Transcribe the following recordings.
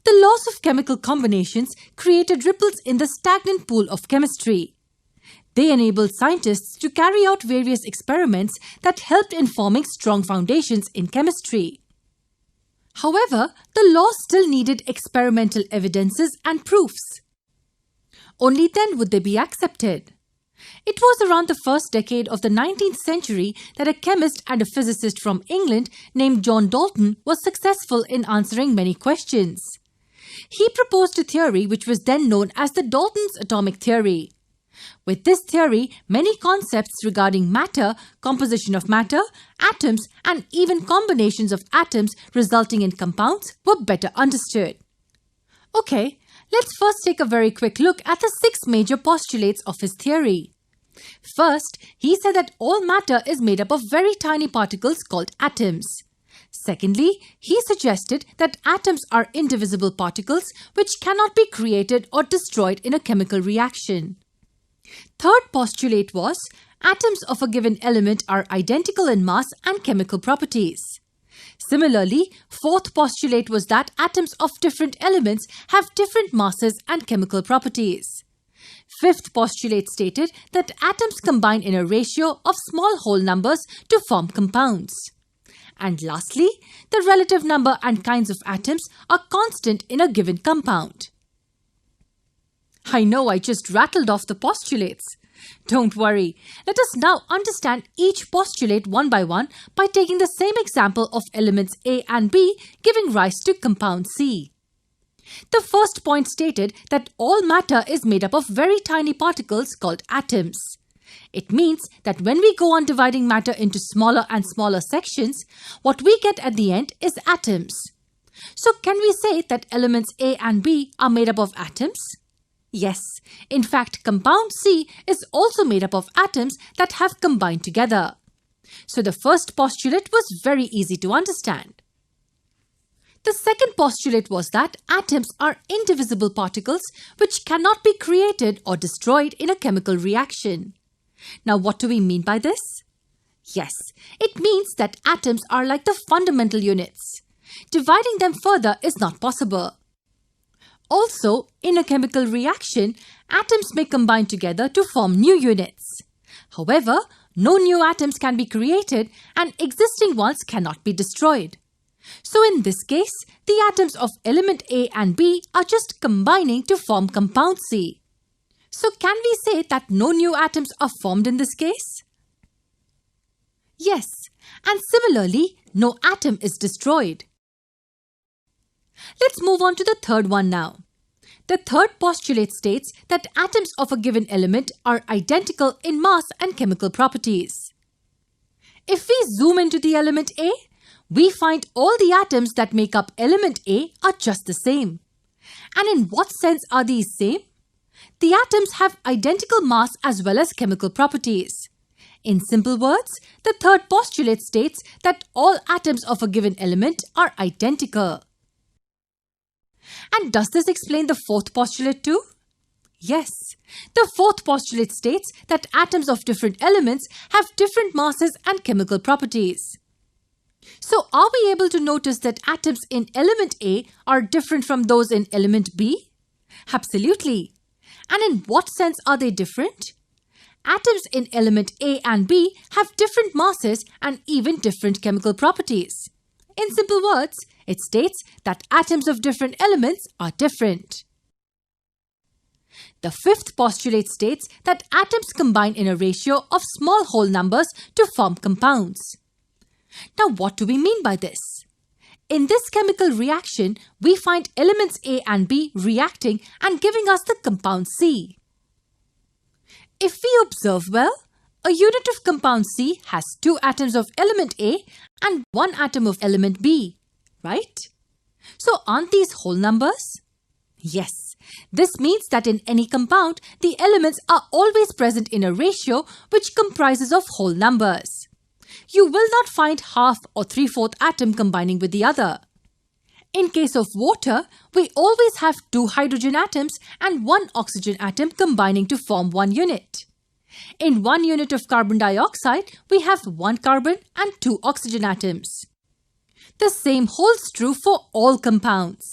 The laws of chemical combinations created ripples in the stagnant pool of chemistry. They enabled scientists to carry out various experiments that helped in forming strong foundations in chemistry. However, the laws still needed experimental evidences and proofs. Only then would they be accepted. It was around the first decade of the 19th century that a chemist and a physicist from England named John Dalton was successful in answering many questions. He proposed a theory which was then known as the Dalton's atomic theory. With this theory, many concepts regarding matter, composition of matter, atoms, and even combinations of atoms resulting in compounds were better understood. Okay, let's first take a very quick look at the 6 major postulates of his theory. First, he said that all matter is made up of very tiny particles called atoms. Secondly, he suggested that atoms are indivisible particles which cannot be created or destroyed in a chemical reaction. Third postulate was, atoms of a given element are identical in mass and chemical properties. Similarly, fourth postulate was that atoms of different elements have different masses and chemical properties. Fifth postulate stated that atoms combine in a ratio of small whole numbers to form compounds. And lastly, the relative number and kinds of atoms are constant in a given compound. I know I just rattled off the postulates. Don't worry, let us now understand each postulate one by taking the same example of elements A and B giving rise to compound C. The first point stated that all matter is made up of very tiny particles called atoms. It means that when we go on dividing matter into smaller and smaller sections, what we get at the end is atoms. So can we say that elements A and B are made up of atoms? Yes, in fact, compound C is also made up of atoms that have combined together. So the first postulate was very easy to understand. The second postulate was that atoms are indivisible particles which cannot be created or destroyed in a chemical reaction. Now, what do we mean by this? Yes, it means that atoms are like the fundamental units. Dividing them further is not possible. Also, in a chemical reaction, atoms may combine together to form new units. However, no new atoms can be created and existing ones cannot be destroyed. So in this case, the atoms of element A and B are just combining to form compound C. So can we say that no new atoms are formed in this case? Yes, and similarly, no atom is destroyed. Let's move on to the third one now. The third postulate states that atoms of a given element are identical in mass and chemical properties. If we zoom into the element A, we find all the atoms that make up element A are just the same. And in what sense are these same? The atoms have identical mass as well as chemical properties. In simple words, the third postulate states that all atoms of a given element are identical. And does this explain the fourth postulate too? Yes. The fourth postulate states that atoms of different elements have different masses and chemical properties. So are we able to notice that atoms in element A are different from those in element B? Absolutely. And in what sense are they different? Atoms in element A and B have different masses and even different chemical properties. In simple words, it states that atoms of different elements are different. The fifth postulate states that atoms combine in a ratio of small whole numbers to form compounds. Now, what do we mean by this? In this chemical reaction, we find elements A and B reacting and giving us the compound C. If we observe well, a unit of compound C has 2 atoms of element A and 1 atom of element B, right? So aren't these whole numbers? Yes, this means that in any compound, the elements are always present in a ratio which comprises of whole numbers. You will not find half or 3/4 atom combining with the other. In case of water, we always have 2 hydrogen atoms and 1 oxygen atom combining to form 1 unit. In 1 unit of carbon dioxide, we have 1 carbon and 2 oxygen atoms. The same holds true for all compounds.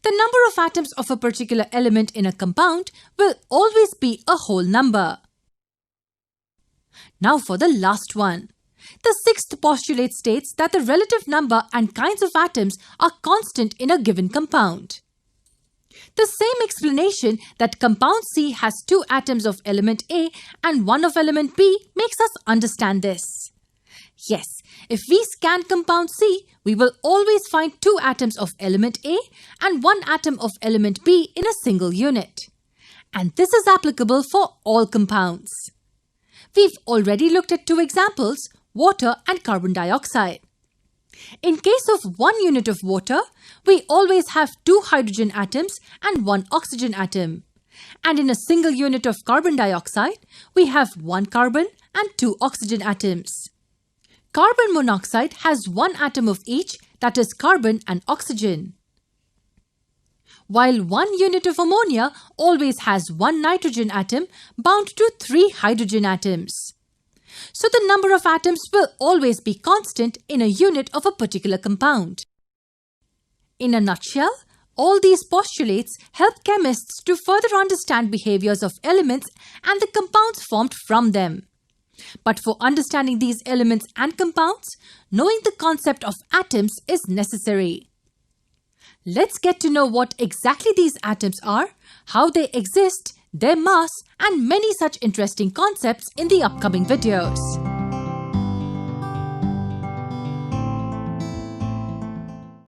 The number of atoms of a particular element in a compound will always be a whole number. Now for the last one. The sixth postulate states that the relative number and kinds of atoms are constant in a given compound. The same explanation that compound C has 2 atoms of element A and 1 of element B makes us understand this. Yes, if we scan compound C, we will always find 2 atoms of element A and 1 atom of element B in a single unit. And this is applicable for all compounds. We've already looked at 2 examples, water and carbon dioxide. In case of 1 unit of water, we always have 2 hydrogen atoms and 1 oxygen atom. And in a single unit of carbon dioxide, we have 1 carbon and 2 oxygen atoms. Carbon monoxide has 1 atom of each, that is carbon and oxygen. While 1 unit of ammonia always has 1 nitrogen atom bound to 3 hydrogen atoms. So the number of atoms will always be constant in a unit of a particular compound. In a nutshell, all these postulates help chemists to further understand behaviors of elements and the compounds formed from them. But for understanding these elements and compounds, knowing the concept of atoms is necessary. Let's get to know what exactly these atoms are, how they exist, their mass, and many such interesting concepts in the upcoming videos.